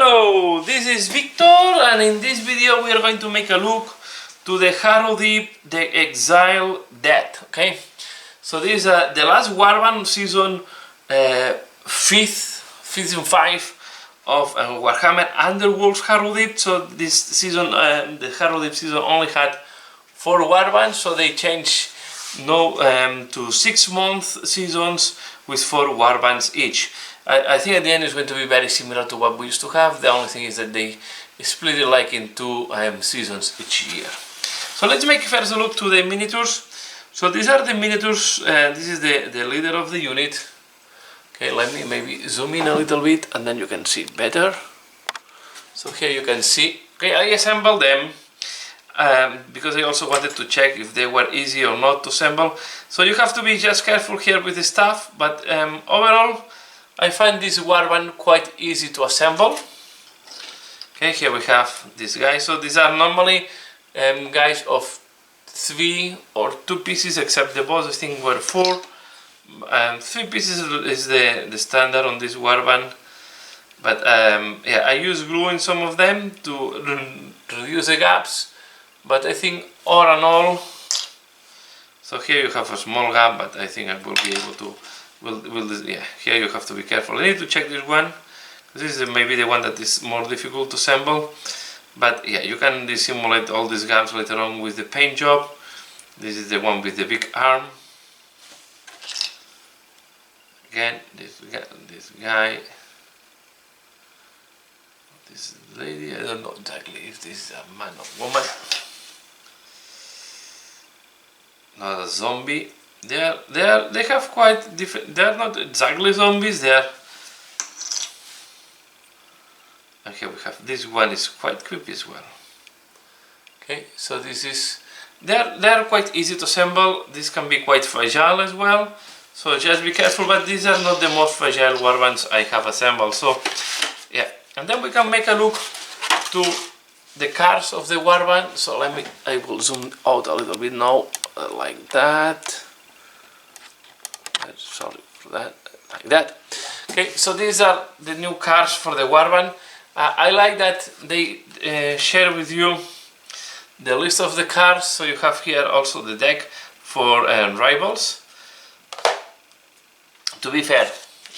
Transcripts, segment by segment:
Hello, this is Victor, and in this video we are going to make a look to the Harrowdeep The Exile deck. Okay, so this is the last Warband season, season 5 of Warhammer Underworld's Harrowdeep. So this season, the Harrowdeep season only had 4 Warbands, so they changed to 6-month seasons with 4 Warbands each. I think at the end it's going to be very similar to what we used to have. The only thing is that they split it like in 2 seasons each year. So let's make first a look to the miniatures. So these are the miniatures. This is the leader of the unit. Okay, let me maybe zoom in a little bit and then you can see better. So here you can see. Okay, I assembled them because I also wanted to check if they were easy or not to assemble. So you have to be just careful here with the stuff, but overall I find this Warband quite easy to assemble. Okay, here we have this guy. So these are normally guys of 3 or 2 pieces, except the boss I think were 4. 3 pieces is the standard on this Warband. But yeah, I use glue in some of them to reduce the gaps. But I think all in all, so here you have a small gap, but I think I will be able to. Yeah, here you have to be careful. I need to check this one. This is maybe the one that is more difficult to assemble. But yeah, you can dissimulate all these gaps later on with the paint job. This is the one with the big arm. Again, this guy. This lady, I don't know exactly if this is a man or woman. Not a zombie. They have quite different. They are not exactly zombies. They are. And here we have this one is quite creepy as well. Okay, so this is. They are quite easy to assemble. This can be quite fragile as well. So just be careful. But these are not the most fragile Warbands I have assembled. So yeah, and then we can make a look to the cards of the Warband. So I will zoom out a little bit now, like that. Sorry for that, like that. Okay, so these are the new cards for the Warband. I like that they share with you the list of the cards, so you have here also the deck for rivals. To be fair,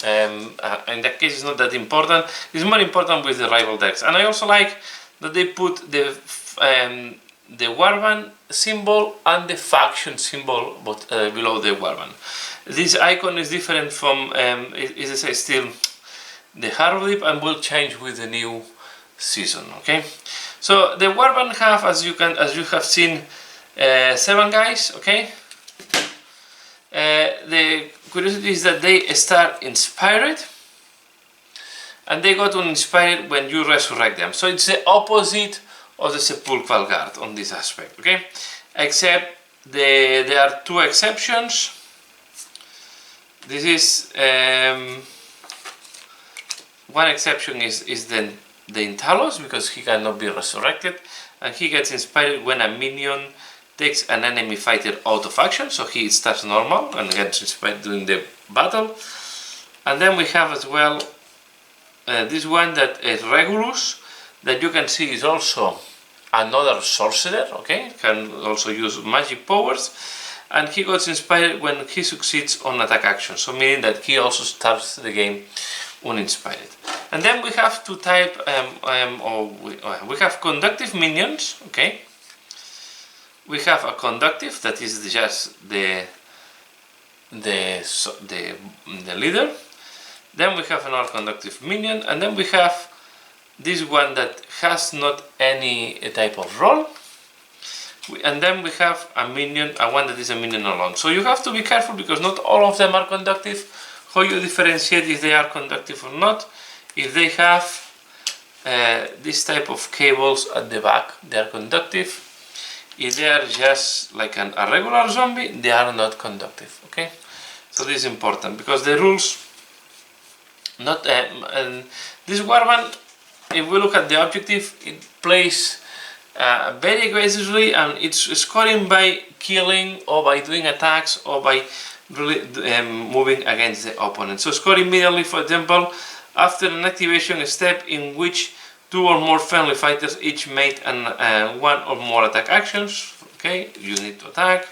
in that case it's not that important. It's more important with the rival decks. And I also like that they put the Warband symbol and the faction symbol below the Warband. This icon is different from, it is still the Harrowdeep and will change with the new season. Okay, so the Warband have, as you have seen, 7 guys. Okay, the curiosity is that they start inspired, and they got uninspired when you resurrect them. So it's the opposite of the Sepulchral Guard on this aspect. Okay, except there are 2 exceptions. This is one exception is the Intalos, because he cannot be resurrected, and he gets inspired when a minion takes an enemy fighter out of action, so he starts normal and gets inspired during the battle. And then we have as well this one that is Regulus, that you can see is also another sorcerer. Okay, can also use magic powers. And he got inspired when he succeeds on attack action, so meaning that he also starts the game uninspired. And then we have 2 type, we have conductive minions. Okay, we have a conductive that is just the leader. Then we have another conductive minion, and then we have this one that has not any type of role. And then we have a minion, one that is a minion alone. So you have to be careful because not all of them are conductive. How you differentiate if they are conductive or not? If they have this type of cables at the back, they are conductive. If they are just like a regular zombie, they are not conductive. Okay, so this is important because the rules. Not and this Warband, if we look at the objective, it plays very aggressively, and it's scoring by killing or by doing attacks or by really moving against the opponent. So score immediately, for example, after an activation step in which 2 or more friendly fighters each made one or more attack actions. Okay, you need to attack.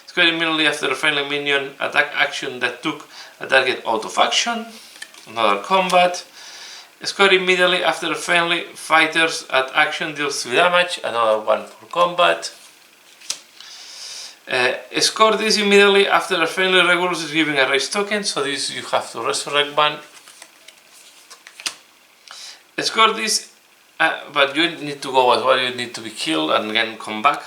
Score immediately after a friendly minion attack action that took a target out of action. Another combat. Score immediately after a friendly fighter's action deals 3 damage. Another one for combat. Score this immediately after a friendly Regulus is giving a raise token, so this you have to resurrect one. Score this, but you need to go as well, you need to be killed and then come back.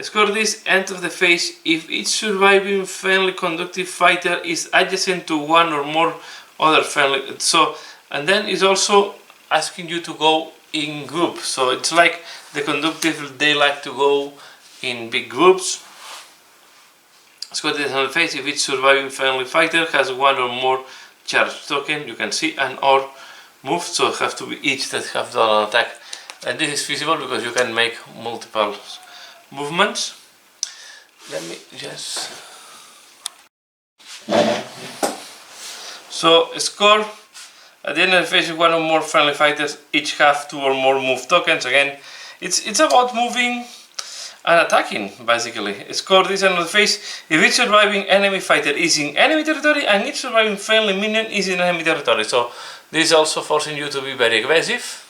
Score this end of the phase if each surviving friendly conductive fighter is adjacent to one or more other friendly. So, and then it's also asking you to go in groups. So it's like the conductive, they like to go in big groups. Score this on the phase if each surviving friendly fighter has one or more charge token. You can see and or move, so it have to be each that have done an attack. And this is feasible because you can make multiple movements. Let me just... So score at the end of the phase, one or more friendly fighters each have 2 or more move tokens. Again, it's about moving and attacking, basically. Score this end of the phase if each surviving enemy fighter is in enemy territory and each surviving friendly minion is in enemy territory. So this is also forcing you to be very aggressive.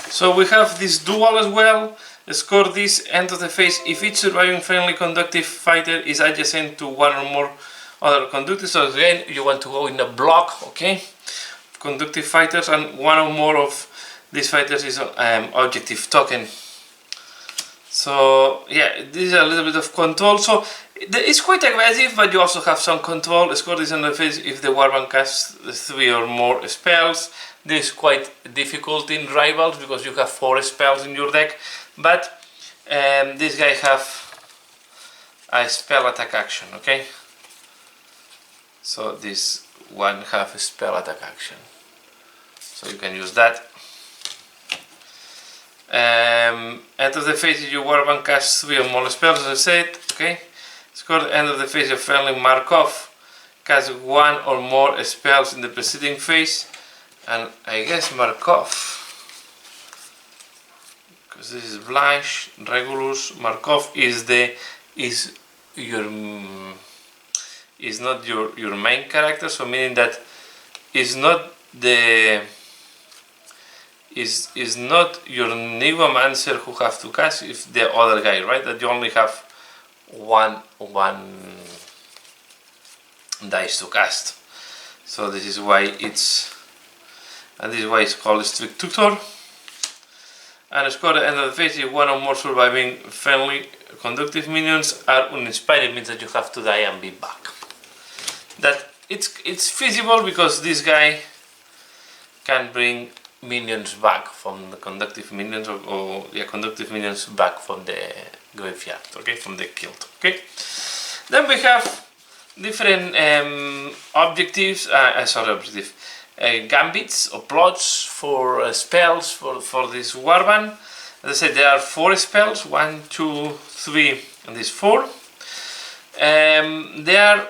So we have this dual as well. Score this end of the phase if each surviving friendly conductive fighter is adjacent to one or more other conductive. So again, you want to go in a block, okay? Conductive fighters, and one or more of these fighters is objective token. So yeah, this is a little bit of control. So it's quite aggressive, but you also have some control. Score this on the phase if the warband casts 3 or more spells. This is quite difficult in rivals because you have 4 spells in your deck, but this guy have a spell attack action, okay? So this one have a spell attack action, so you can use that. End of the phase, your warband casts 3 or more spells, as I said, okay? Score end of the phase, your friendly Markov casts 1 or more spells in the preceding phase, and I guess Markov, because this is Blanche, Regulus. Markov is not your main character, so meaning that is not your Negomancer who have to cast, if the other guy, right? That you only have one dice to cast. So this is why it's called Strict Tutor. And score at the end of the phase if one or more surviving friendly conductive minions are uninspired, means that you have to die and be back. That it's feasible because this guy can bring minions back from the conductive minions, or conductive minions back from the graveyard, okay, from the killed, okay. Then we have different objectives, gambits or plots for spells for this warband. As I said, there are 4 spells, 1, 2, 3, and these 4. They are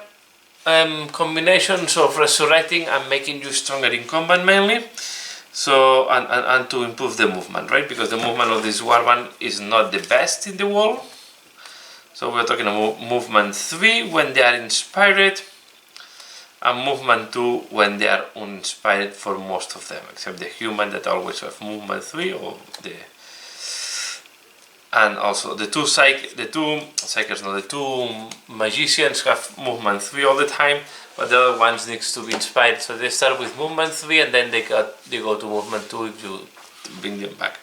combinations of resurrecting and making you stronger in combat mainly. So and to improve the movement, right? Because the movement of this warband is not the best in the world. So we're talking about movement 3 when they are inspired, and movement 2 when they are uninspired for most of them, except the human that always have movement 3, or and also the two magicians have movement 3 all the time, but the other ones needs to be inspired. So they start with movement 3 and then they go to movement 2 if you bring them back.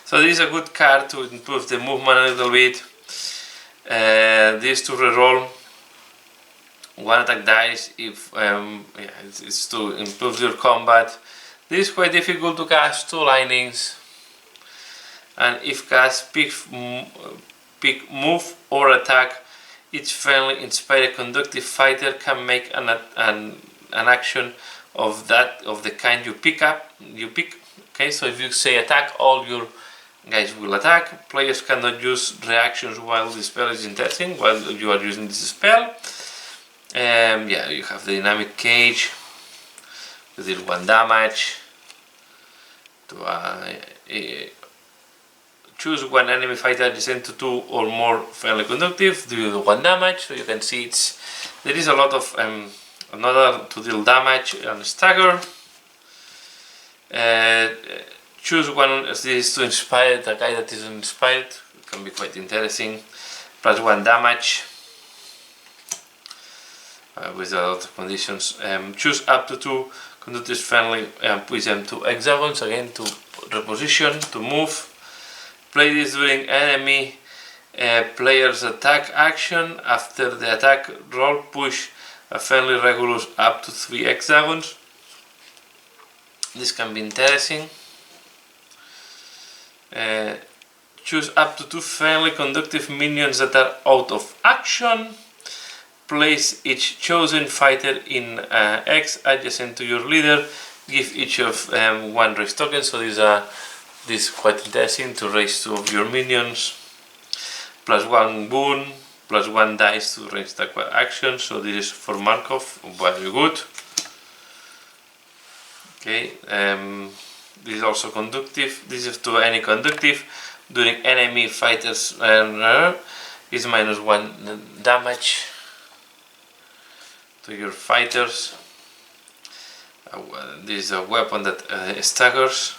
So this is a good card to improve the movement a little bit. This to reroll 1 attack dice if it's to improve your combat. This is quite difficult to cast, 2 lightnings, and if cast pick move or attack, each friendly inspired conductive fighter can make an action of the kind you pick. Okay, so if you say attack, all your guys will attack. Players cannot use reactions while the spell is in testing, while you are using this spell. Yeah, you have the dynamic cage. You deal 1 damage. To choose one enemy fighter adjacent to 2 or more fairly conductive, do 1 damage. So you can see there is a lot of another to deal damage and stagger. Choose one as this to inspire the guy that is inspired. It can be quite interesting. Plus 1 damage with a lot of conditions. Choose up to 2 conductive friendly and push them to hexagons again to reposition, to move. Play this during enemy player's attack action. After the attack roll, push a friendly Regulus up to 3 hexagons. This can be interesting. Choose up to 2 friendly conductive minions that are out of action. Place each chosen fighter in X adjacent to your leader. Give each of 1 raise token. So this is quite interesting to raise 2 of your minions. Plus 1 boon, plus 1 dice to range attack action. So this is for Markov, very good. Okay, this is also conductive. This is to any conductive during enemy fighters is minus 1 damage to your fighters. This is a weapon that staggers.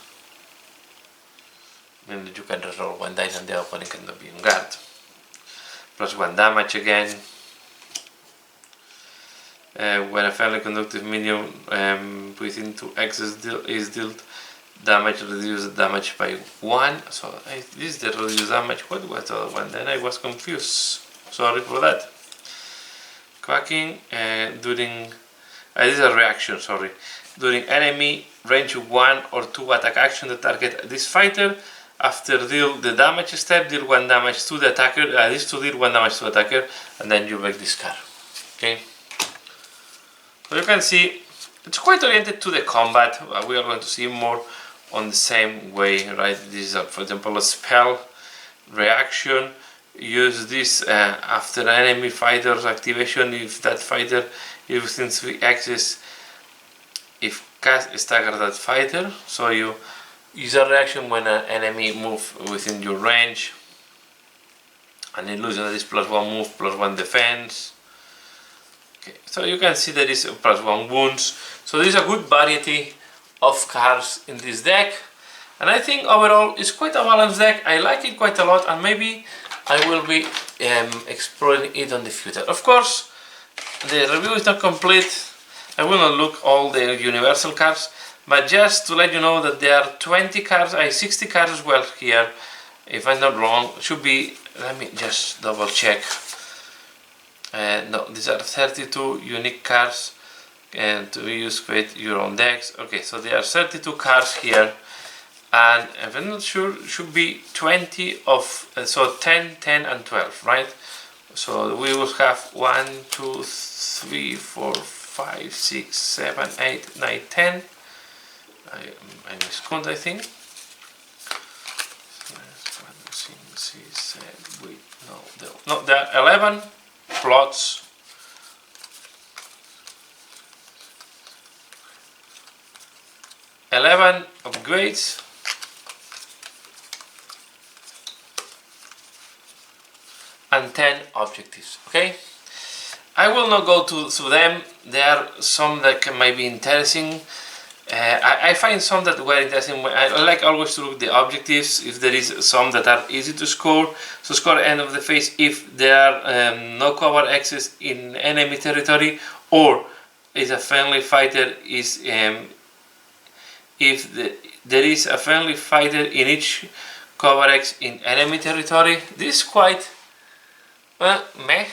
Meaning you can roll 1 dice and the opponent cannot be on guard. Plus 1 damage again. When a fairly conductive minion within 2 X's is dealt, damage reduced damage by 1. So this is the reduced damage. What was the other one? Then I was confused. Sorry for that. Quacking during this is a reaction, sorry. During enemy range 1 or 2 attack action to target this fighter. After deal the damage step, deal 1 damage to the attacker, this to deal 1 damage to the attacker, and then you make this card. Okay. So you can see it's quite oriented to the combat. We are going to see more on the same way, right? This is, for example, a spell reaction. Use this after enemy fighter's activation if that fighter is within 3 axes. If cast stagger that fighter, so you use a reaction when an enemy moves within your range, and illusion that is plus 1 move, plus 1 defense. Okay, so you can see there is plus 1 wounds. So there is a good variety of cards in this deck, and I think overall it's quite a balanced deck. I like it quite a lot, and maybe I will be exploring it on the future. Of course, the review is not complete. I will not look all the universal cards, but just to let you know that there are 20 cards, 60 cards as well here. If I'm not wrong, should be, let me just double check. No, these are 32 unique cards to use, create your own decks. Okay, so there are 32 cards here, and if I'm not sure, should be 20 of, so 10, 10 and 12, right? So we will have 1, 2, 3, 4, 5, 6, 7, 8, 9, 10. I miscount, I think. Wait, no, there are 11 plots. Upgrades. And 10 objectives, okay? I will not go through them. There are some that might be interesting. I find some that were interesting. I like always to look at the objectives. If there is some that are easy to score, so score end of the phase if there are no cover X's in enemy territory, or is a friendly fighter is if there is a friendly fighter in each cover X in enemy territory. This is quite meh.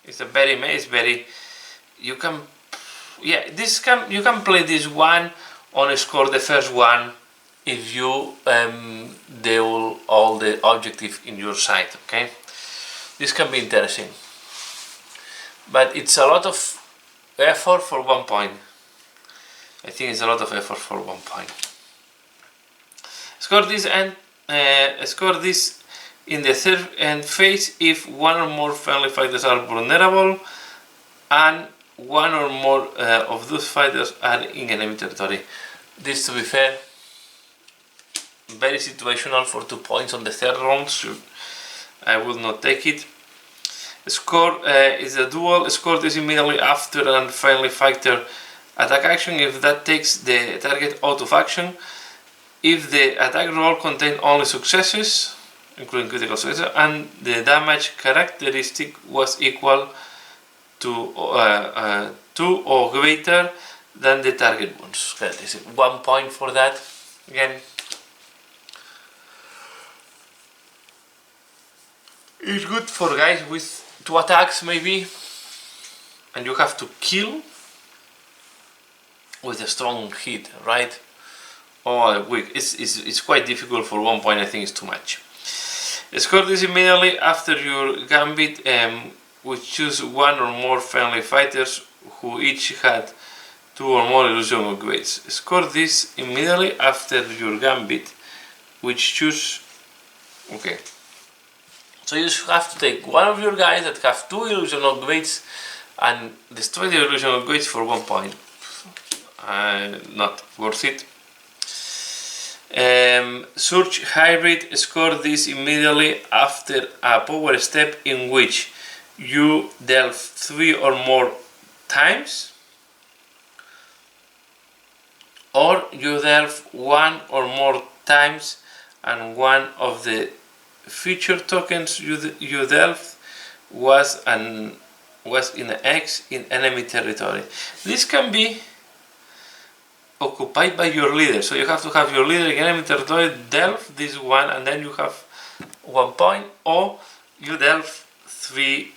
It's a very meh. It's very, you can, yeah, you can play this one on score the first one if you deal all the objective in your side. Okay, this can be interesting, but it's a lot of effort for 1 point. I think it's a lot of effort for 1 point. Score this and score this in the third end phase if one or more friendly fighters are vulnerable and one or more of those fighters are in enemy territory. This, to be fair, very situational for 2 points on the third round, so I will not take it. Score is a duel. Score this immediately after a friendly fighter attack action if that takes the target out of action. If the attack roll contained only successes, including critical successes, and the damage characteristic was equal to 2 or greater than the target wounds. Okay, this is 1 point for that. Again, it's good for guys with 2 attacks maybe, and you have to kill with a strong hit, right? Or weak. It's quite difficult for 1 point. I think it's too much. Score this immediately after your gambit, which choose one or more friendly fighters who each had 2 or more illusion upgrades. Score this immediately after your gambit, which choose. Okay. So you have to take one of your guys that have 2 illusion upgrades and destroy the illusion upgrades for 1 point. Not worth it. Search Hybrid, score this immediately after a power step in which you delve 3 or more times, or you delve 1 or more times and one of the feature tokens you delved was in X in enemy territory. This can be occupied by your leader, so you have to have your leader in enemy territory delve this one and then you have 1 point, or you delve 3.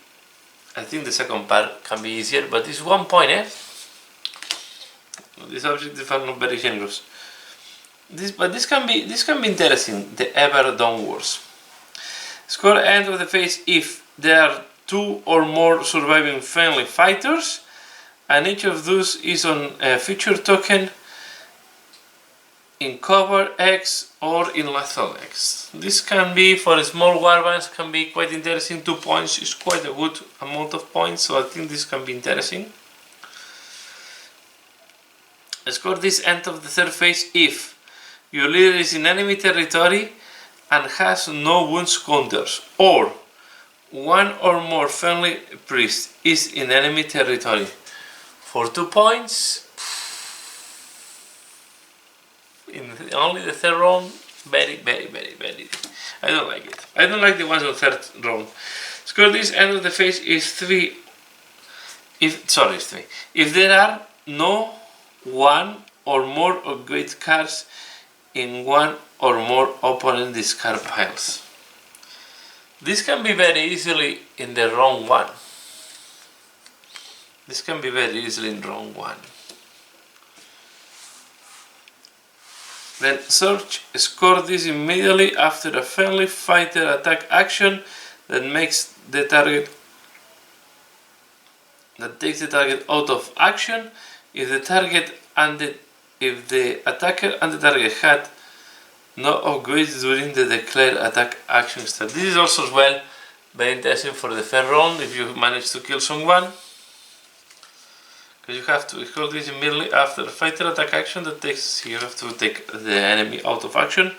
I think the second part can be easier, but it's 1 point, eh? These objectives are not very generous. This can be interesting, the ever downwards. Score end of the phase if there are 2 or more surviving friendly fighters and each of those is on a feature token in cover X or in lethal X. This can be, for small warbands, can be quite interesting. 2 points is quite a good amount of points, so I think this can be interesting. Score this end of the third phase if your leader is in enemy territory and has no wounds counters, or one or more friendly priests is in enemy territory. For 2 points, in only the third round, very. I don't like it. I don't like the ones on the third round. Score this end of the phase is 3. It's 3. If there are no 1 or more upgrade cards in 1 or more opponent discard piles. This can be very easily in the wrong one. Then search, score this immediately after a friendly fighter attack action that makes the target, that takes the target out of action if the target and if the attacker and the target had no upgrades during the declared attack action step. This is also as well very interesting for the third round if you manage to kill someone, because you have to score this immediately after a fighter attack action that takes, you have to take the enemy out of action.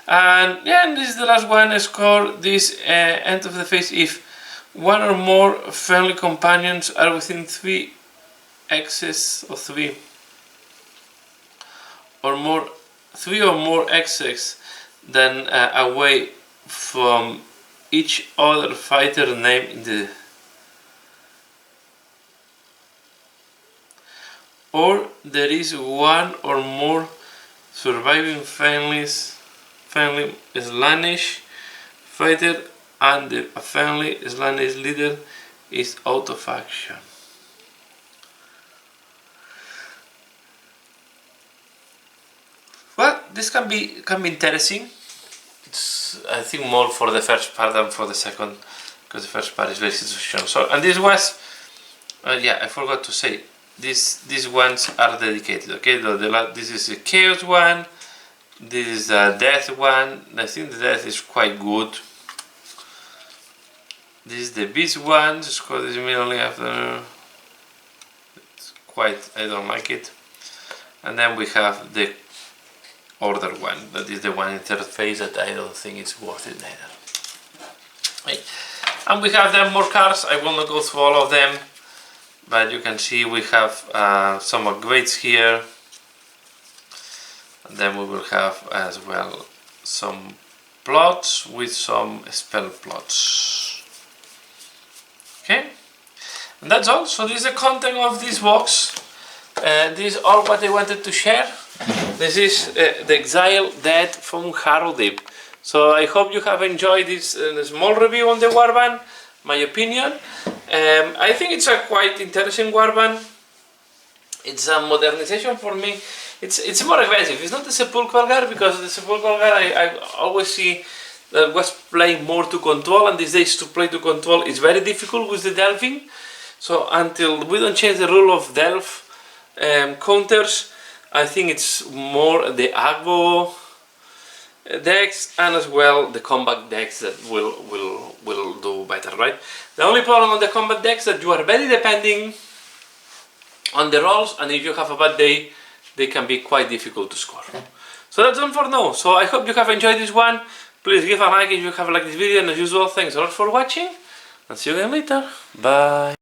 And yeah, and this is the last one. Score this end of the phase if 1 or more friendly companions are within 3 X's or 3 or more X's than away from each other fighter named in the, or there is 1 or more surviving friendly Slaanesh fighter and the friendly Slaanesh leader is out of action. Well, this can be interesting. It's, I think, more for the first part than for the second, because the first part is very situational. So, and this was, yeah, I forgot to say, these ones are dedicated. Okay, this is a chaos one, This is the death one. I think the death is quite good. This is the beast one. The score is immediately after. It's quite, I don't like it. And then we have the order one. That is the one in third phase that I don't think it's worth it either. Right. And we have then more cards. I will not go through all of them, but you can see we have some upgrades here. And then we will have as well some plots with some spell plots. Okay, and that's all. So this is the content of this box. This is all what I wanted to share. This is the Exile Dead from Harrowdeep. So I hope you have enjoyed this small review on the warband, my opinion. I think it's a quite interesting warband. It's a modernization for me. It's more aggressive. It's not the Sepulchral Guard, because the Sepulchral Guard I always see that was playing more to control, and these days to play to control is very difficult with the delving. So until we don't change the rule of delve counters, I think it's more the Agbo decks and as well the combat decks that will do better, right? The only problem on the combat decks that you are very depending on the rolls, and if you have a bad day, they can be quite difficult to score. So that's all for now. So I hope you have enjoyed this one. Please give a like if you have liked this video, and as usual, thanks a lot for watching, and see you again later. Bye.